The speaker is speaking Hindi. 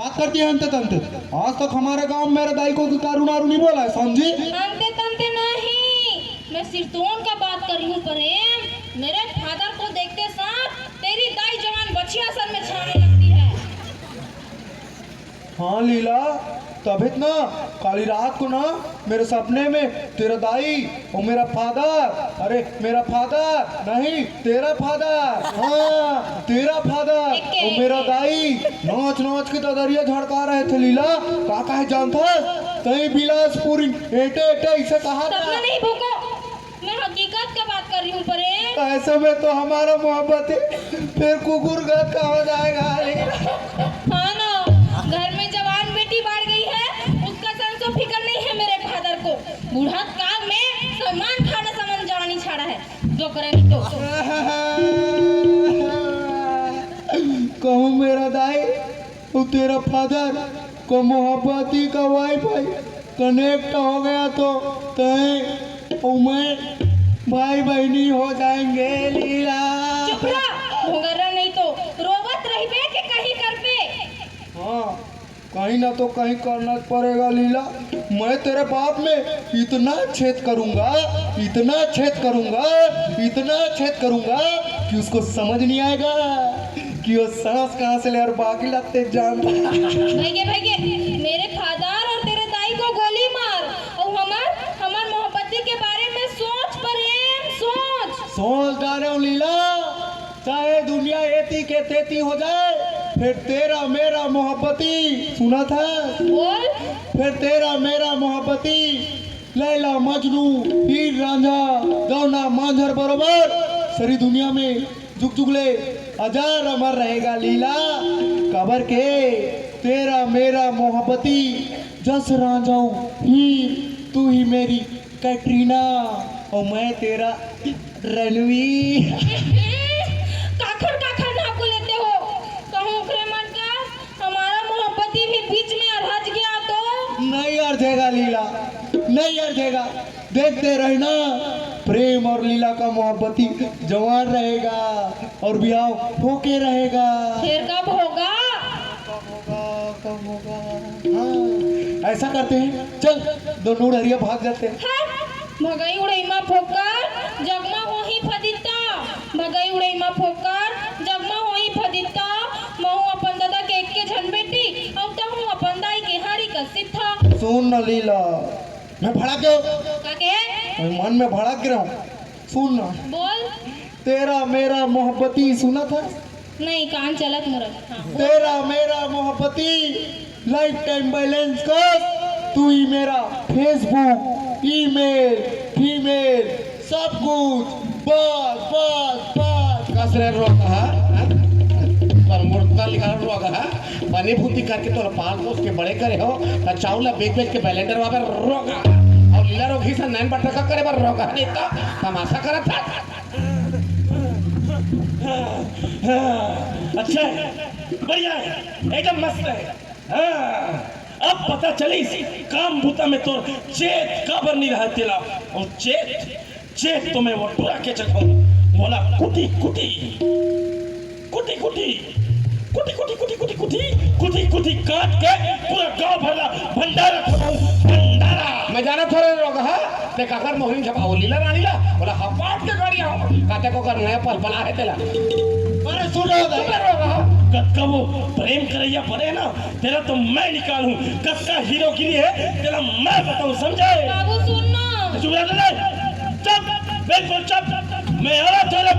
बात करती है अंते तंते। आज तक हमारे गांव में मेरे दाई को कारू नारू नहीं बोला है, समझी? अंते तंते नहीं, मैं सिरतोन का बात कर रही हूँ प्रेम। मेरे फादर को देखते साथ तेरी दाई जवान बछिया सर में छाने लगती है। हाँ लीला, तभी ना काली रात को ना मेरे सपने में तेरा दाई और मेरा फादर, अरे मेरा फादर नहीं तेरा फादर, हाँ तेरा फादर और मेरा दाई नाच नाच के दरिया झड़का रहे थे। लीला का कहे जानता तई बिलासपुरी एटे एटे इसे कहा था। सपना नहीं भूको, मैं हकीकत का बात कर रही हूँ प्रेम। ऐसे में तो हमारा मोहब्बत फिर कुकुर गद का हो जाएगा। हाँ ना, घर में जवान बेटी बढ़ गई है, उसका संसो फिक्र नहीं है मेरे फादर को। बुढ़ात काल में सामान खाना सामान जवानी छाड़ा है, जो करेंगे तो। कहूँ मेरा दाई और तेरा फादर को मोहब्बती का वाईफाई कनेक्ट हो गया तो तय और मैं भाई बहनी हो जाएंगे। लीला चुप रहा, भोगरा नहीं तो रोवत रहिबे के कहीं कर पे। हाँ कहीं ना तो कहीं करना पड़ेगा। लीला मैं तेरे बाप में इतना छेद करूंगा, इतना छेद करूंगा, इतना छेद करूंगा कि उसको समझ नहीं आएगा कि वो सांस कहाँ से ले और बाकी लगते जान। भैगे भैगे, मेरे फादर और तेरे दाई को गोली मार और हमार मोहब्बती के बारे में सोच प्रेम, सोच डाले हूँ लीला, चाहे दुनिया एती के तेती हो जाए, फिर तेरा मेरा मोहब्बती सुना था बोल। फिर तेरा मेरा मोहब्बती लैला मजनू हीर रांझा गौना मांझर बरोबर सारी दुनिया में जुग जुगले हजार अमर रहेगा। लीला कबर के तेरा मेरा मोहब्बती जस रांझा हीर, तू ही मेरी कैटरीना और मैं तेरा रणवीर। काखर काखर नाम को लेते हो, कहूँ प्रेमन का हमारा मोहब्बती भी बीच में अरहज गया तो नहीं अर्झेगा लीला, नहीं अर्झेगा। देखते रहना प्रेम और लीला का मोहब्बती जवान रहेगा और ब्याह होके रहेगा। फिर कब होगा? कब होगा? हाँ ऐसा करते हैं, चल दोनों डरिया भाग जाते हैं। भगाई उड़ैमा फोकर जगमा होही फदिता, भगाई उड़ैमा फोकर जगमा होही फदिता। महू अपन दादा के एक के झन बेटी और तहू अपन दाई के हारी कसित था। सुन न लीला, मैं भड़क गया, काके मन में भड़क गिरा हूँ। सुन ना, बोल। तेरा मेरा मोहब्बती सुना था? नहीं कान चलत मुरत। हाँ। तेरा मेरा मोहब्बती लाइफ टाइम बैलेंस कर, तू ही मेरा फेसबुक, ईमेल, फीमेल सब कुछ, बस बस बस। कसरे रोग है पर मुर्गा लिखा रोग है बने भूति करके तो पाल पोस के बड़े करे हो त चावला बेच बेच के बैलेंडर वाबर रोग और लीला रोग ही से नैन बटर का करे बर रोग नहीं तो तमाशा करत था। अच्छा है, बढ़िया है, एकदम मस्त है। हाँ, अब पता चली काम भूता में तो चेत काबर नहीं रहा तेला और चेत तो मैं वो टूरा के चखाऊं। बोला कुटी कुटी कुटी कुटी कुटी कुटी कुटी कुटी कुटी कुटी कुटी काट के पूरा गांव भरा भंडारा खवाऊं, भंडारा। मैं जाना थोड़े रोग है ते काकर मोहरी छपाओ लीला रानीला बोला हपाट के गाड़ी आओ काते को कर नया पल पला है तेला। अरे सुनो कक्का वो प्रेम करैया बने ना तेरा तो मैं निकालूं, कक्का हीरोगिरी है तेरा मैं बताऊं, समझे? बाबू सुनना। चुप बिल्कुल चुप, मैं आ तेरा